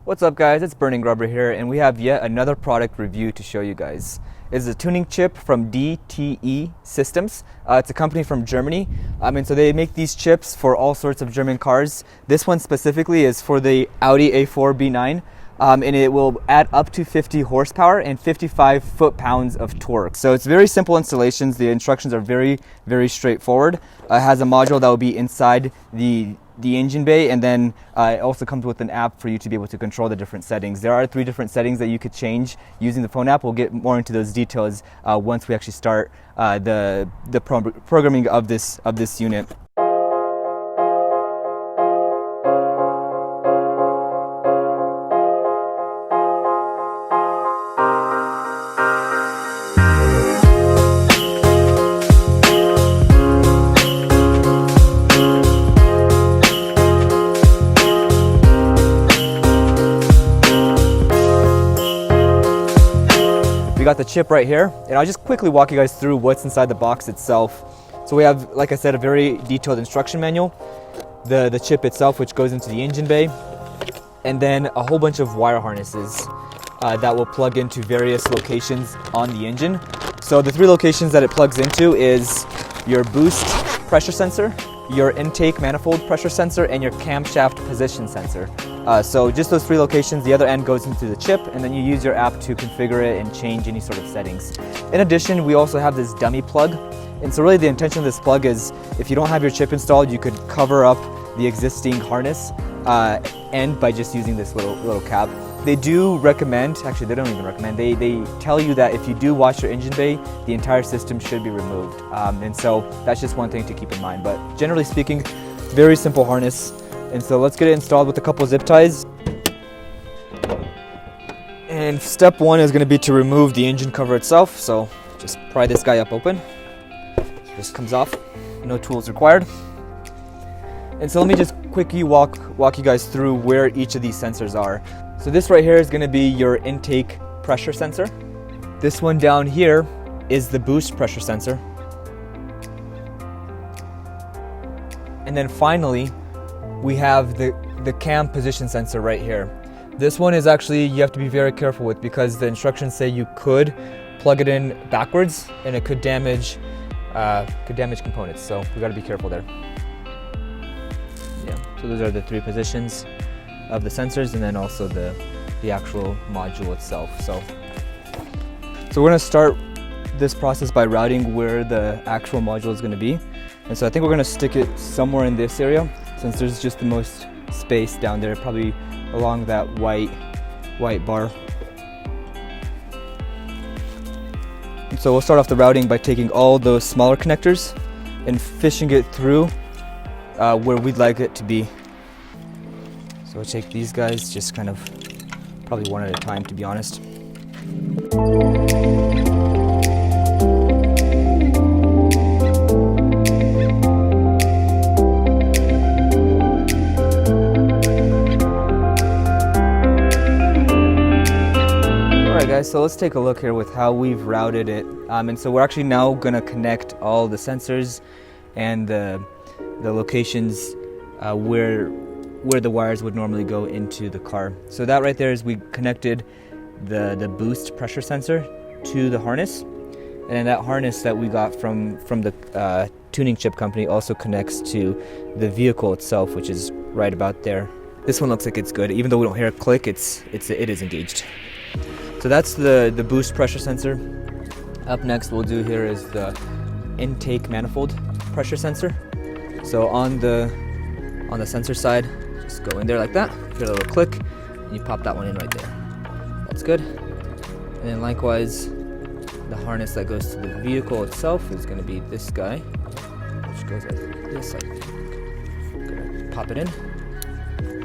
What's up guys, it's Burning Rubber here, and we have yet another product review to show you guys. It's a tuning chip from DTE Systems. It's a company from Germany, and so they make these chips for all sorts of German cars. This one specifically is for the Audi A4 B9, and it will add up to 50 horsepower and 55 foot-pounds of torque. So it's very simple installations. The instructions are very, very straightforward. It has a module that will be inside the engine bay, and then it also comes with an app for you to be able to control the different settings. There are 3 different settings that you could change using the phone app. We'll get more into those details once we actually start the programming of this unit. We got the chip right here, and I'll just quickly walk you guys through what's inside the box itself. So we have, like I said, a very detailed instruction manual, the chip itself, which goes into the engine bay, and then a whole bunch of wire harnesses that will plug into various locations on the engine. So the 3 locations that it plugs into is your boost pressure sensor, your intake manifold pressure sensor, and your camshaft position sensor. So just those 3 locations. The other end goes into the chip, and then you use your app to configure it and change any sort of settings. In addition, we also have this dummy plug, and so really the intention of this plug is if you don't have your chip installed, you could cover up the existing harness end by just using this little cap. They do recommend, actually they don't even recommend, they tell you that if you do wash your engine bay, the entire system should be removed. And so that's just one thing to keep in mind. But generally speaking, very simple harness. And so let's get it installed with a couple zip ties. And step 1 is going to be to remove the engine cover itself. So just pry this guy up open. This comes off, no tools required. And so let me just quickly walk you guys through where each of these sensors are. So this right here is going to be your intake pressure sensor. This one down here is the boost pressure sensor. And then finally, we have the cam position sensor right here. This one is actually, you have to be very careful with, because the instructions say you could plug it in backwards and it could damage components. So we got to be careful there. Yeah. So those are the 3 positions of the sensors, and then also the actual module itself. So we're going to start this process by routing where the actual module is going to be. And so I think we're going to stick it somewhere in this area, since there's just the most space down there, probably along that white bar. And so we'll start off the routing by taking all those smaller connectors and fishing it through where we'd like it to be. So we'll take these guys, just kind of probably one at a time, to be honest. Guys, so let's take a look here with how we've routed it, and so we're actually now going to connect all the sensors and the locations where the wires would normally go into the car. So that right there is, we connected the boost pressure sensor to the harness, and then that harness that we got from the tuning chip company also connects to the vehicle itself, which is right about there. This one looks like it's good, even though we don't hear a click. It is engaged. So that's the boost pressure sensor. Up next we'll do here is the intake manifold pressure sensor. So on the sensor side, just go in there like that, hear a little click, and you pop that one in right there. That's good. And then likewise, the harness that goes to the vehicle itself is going to be this guy, which goes like this. Gonna pop it in,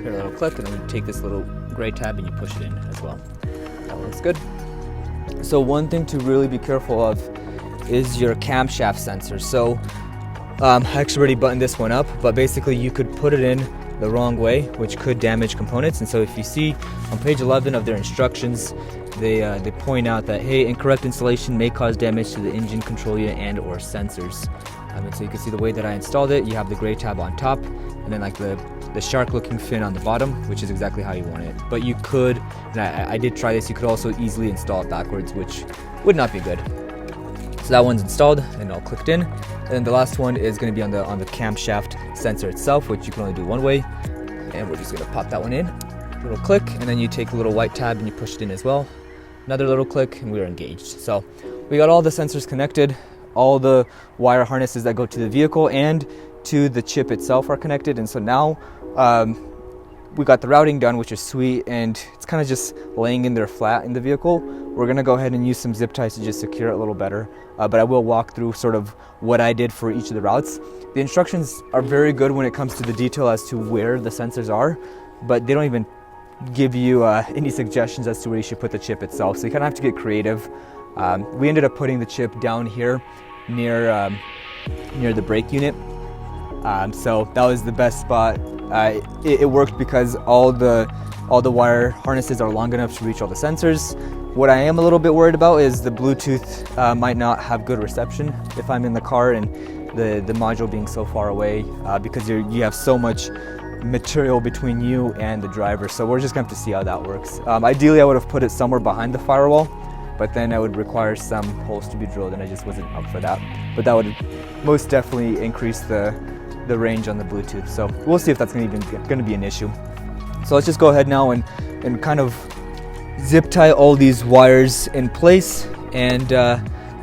hear a little click, and then you take this little gray tab and you push it in as well. That looks good. So one thing to really be careful of is your camshaft sensor. So I actually already buttoned this one up, but basically you could put it in the wrong way, which could damage components. And so if you see on page 11 of their instructions, they point out that, hey, incorrect installation may cause damage to the engine control unit and or sensors. And so you can see the way that I installed it. You have the gray tab on top, and then like the the shark looking fin on the bottom, which is exactly how you want it. But you could, and I did try this, you could also easily install it backwards, which would not be good. So that one's installed and all clicked in. And then the last one is going to be on the camshaft sensor itself, which you can only do one way. And we're just going to pop that one in. Little click, and then you take the little white tab and you push it in as well. Another little click, and we're engaged. So we got all the sensors connected. All the wire harnesses that go to the vehicle and to the chip itself are connected. And so now we got the routing done, which is sweet, and it's kind of just laying in there flat in the vehicle. We're going to go ahead and use some zip ties to just secure it a little better. But I will walk through sort of what I did for each of the routes. The instructions are very good when it comes to the detail as to where the sensors are, but they don't even give you any suggestions as to where you should put the chip itself. So you kind of have to get creative. We ended up putting the chip down here near the brake unit. So that was the best spot. It worked because all the wire harnesses are long enough to reach all the sensors. What I am a little bit worried about is the Bluetooth might not have good reception if I'm in the car and the module being so far away, because you have so much material between you and the driver. So we're just gonna have to see how that works. Ideally I would have put it somewhere behind the firewall, but then I would require some holes to be drilled, and I just wasn't up for that. But that would most definitely increase the range on the Bluetooth. So we'll see if that's going to be an issue. So let's just go ahead now and kind of zip tie all these wires in place, and I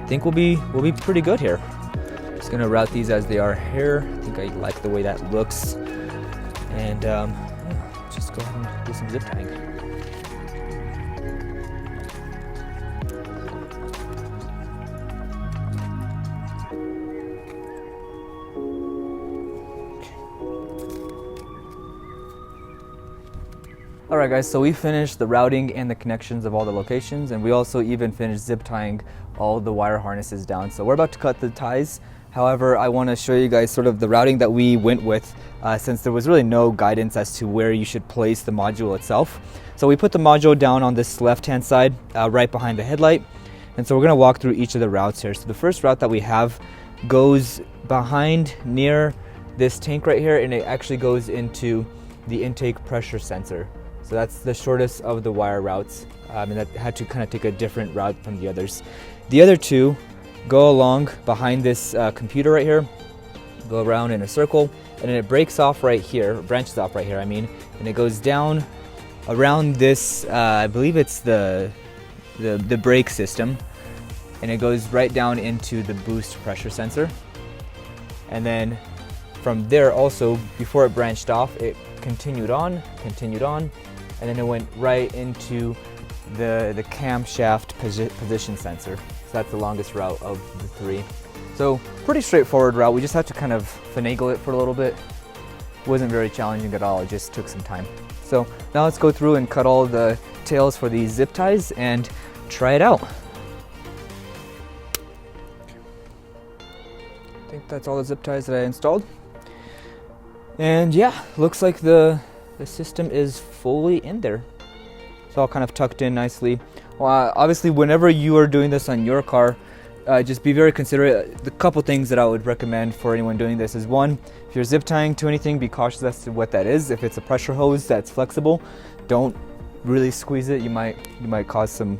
think we'll be pretty good here. Just going to route these as they are here. I think I like the way that looks, and yeah, just go ahead and do some zip tying. Alright guys, so we finished the routing and the connections of all the locations, and we also even finished zip tying all the wire harnesses down. So we're about to cut the ties. However, I want to show you guys sort of the routing that we went with, since there was really no guidance as to where you should place the module itself. So we put the module down on this left-hand side, right behind the headlight. And so we're going to walk through each of the routes here. So the first route that we have goes behind near this tank right here, and it actually goes into the intake pressure sensor. So that's the shortest of the wire routes, and that had to kind of take a different route from the others. The other two go along behind this computer right here, go around in a circle, and then it breaks off right here, branches off right here, I mean, and it goes down around this, I believe it's the brake system, and it goes right down into the boost pressure sensor. And then from there also, before it branched off, it continued on, and then it went right into the camshaft position sensor. So that's the longest route of the three. So pretty straightforward route. We just had to kind of finagle it for a little bit. It wasn't very challenging at all. It just took some time. So now let's go through and cut all the tails for these zip ties and try it out. I think that's all the zip ties that I installed. And yeah, looks like the system is fully in there. It's all kind of tucked in nicely. Well, obviously, whenever you are doing this on your car, just be very considerate. The couple things that I would recommend for anyone doing this is, one, if you're zip tying to anything, be cautious as to what that is. If it's a pressure hose that's flexible, don't really squeeze it. You might cause some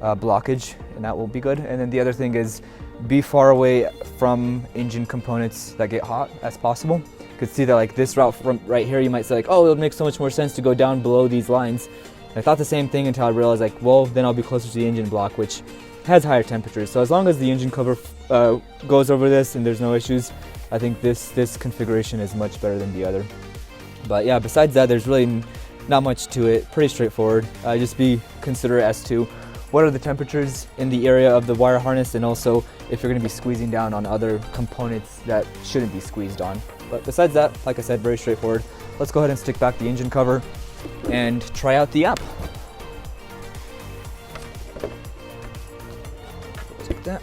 blockage, and that won't be good. And then the other thing is, be far away from engine components that get hot as possible. You could see that like this route from right here, you might say like, oh, it would make so much more sense to go down below these lines. And I thought the same thing until I realized like, well, then I'll be closer to the engine block, which has higher temperatures. So as long as the engine cover goes over this and there's no issues, I think this configuration is much better than the other. But yeah, besides that, there's really not much to it. Pretty straightforward. Just be considerate as to what are the temperatures in the area of the wire harness, and also if you're going to be squeezing down on other components that shouldn't be squeezed on. But besides that, like I said, very straightforward. Let's go ahead and stick back the engine cover and try out the app. Like that.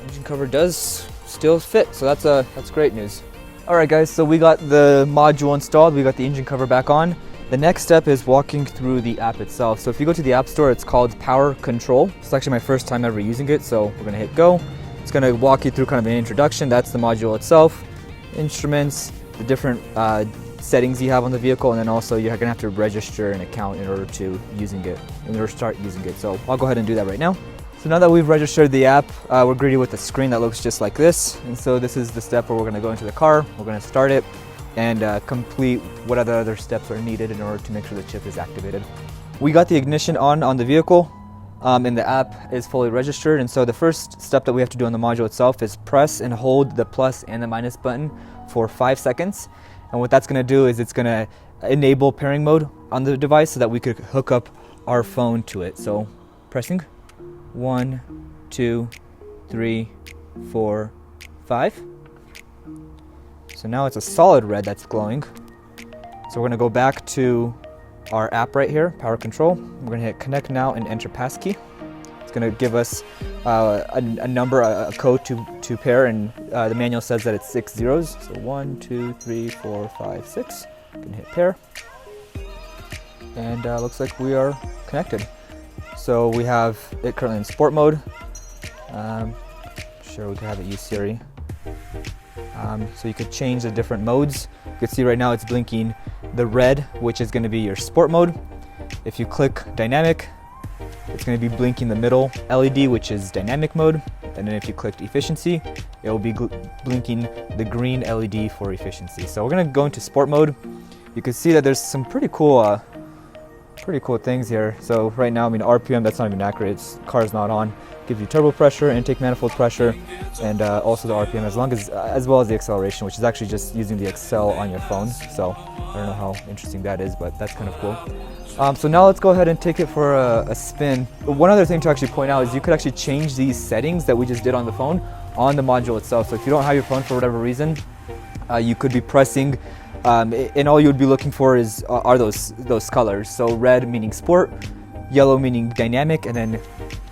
Engine cover does still fit, so that's great news. All right, guys, so we got the module installed. We got the engine cover back on. The next step is walking through the app itself. So if you go to the App Store, it's called PowerControl. It's actually my first time ever using it, so we're gonna hit go. It's gonna walk you through kind of an introduction. That's the module itself, instruments, the different settings you have on the vehicle, and then also you're gonna have to register an account in order to start using it. So I'll go ahead and do that right now. So now that we've registered the app, we're greeted with a screen that looks just like this. And so this is the step where we're gonna go into the car, we're gonna start it, and complete what other steps are needed in order to make sure the chip is activated. We got the ignition on the vehicle, and the app is fully registered. And so the first step that we have to do on the module itself is press and hold the plus and the minus button for 5 seconds. And what that's gonna do is it's gonna enable pairing mode on the device so that we could hook up our phone to it. So pressing 1, 2, 3, 4, 5. So now it's a solid red that's glowing. So we're gonna go back to our app right here, PowerControl. We're gonna hit connect now and enter passkey. It's gonna give us a number, a code to pair, and the manual says that it's 6 zeros. So 1, 2, 3, 4, 5, 6. You can hit pair. And looks like we are connected. So we have it currently in sport mode. Sure, we could have it use Siri. So you could change the different modes. You can see right now it's blinking the red, which is going to be your sport mode. If you click dynamic, it's going to be blinking the middle LED, which is dynamic mode. And then if you clicked efficiency, it will be blinking the green LED for efficiency. So we're going to go into sport mode. You can see that there's some pretty cool things here. So right now, I mean, RPM, that's not even accurate. It's car's not on. Gives you turbo pressure, intake manifold pressure, and also the RPM, as well as the acceleration, which is actually just using the Excel on your phone. So I don't know how interesting that is, but that's kind of cool. So now let's go ahead and take it for a spin. One other thing to actually point out is you could actually change these settings that we just did on the phone on the module itself. So if you don't have your phone for whatever reason, you could be pressing, and all you would be looking for are those colors. So red meaning sport, yellow meaning dynamic, and then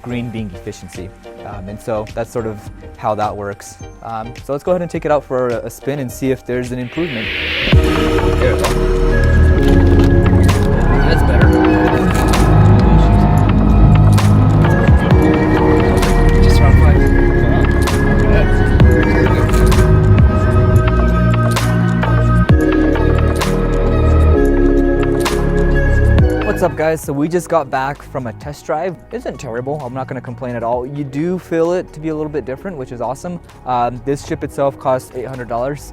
green being efficiency. And so that's sort of how that works. So let's go ahead and take it out for a spin and see if there's an improvement. There we go. That's better. Just around 5. What's up, guys? So we just got back from a test drive. It isn't terrible. I'm not going to complain at all. You do feel it to be a little bit different, which is awesome. This chip itself costs $800.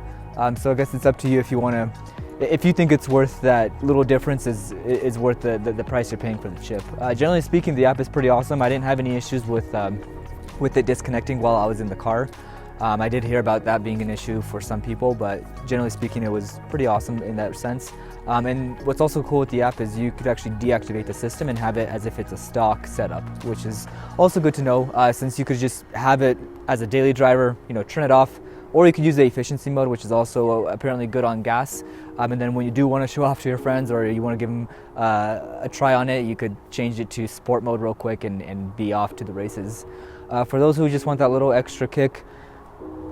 So I guess it's up to you if you want to. If you think it's worth that little difference is worth the price you're paying for the chip. Generally speaking, the app is pretty awesome. I didn't have any issues with it disconnecting while I was in the car. I did hear about that being an issue for some people, but generally speaking, it was pretty awesome in that sense. And what's also cool with the app is you could actually deactivate the system and have it as if it's a stock setup, which is also good to know, since you could just have it as a daily driver, turn it off, or you could use the efficiency mode, which is also apparently good on gas. And then when you do want to show off to your friends, or you want to give them a try on it, you could change it to sport mode real quick and be off to the races. For those who just want that little extra kick,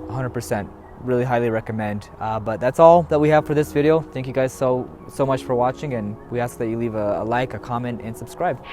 100%, really highly recommend. But that's all that we have for this video. Thank you guys so much for watching, and we ask that you leave a like, a comment, and subscribe.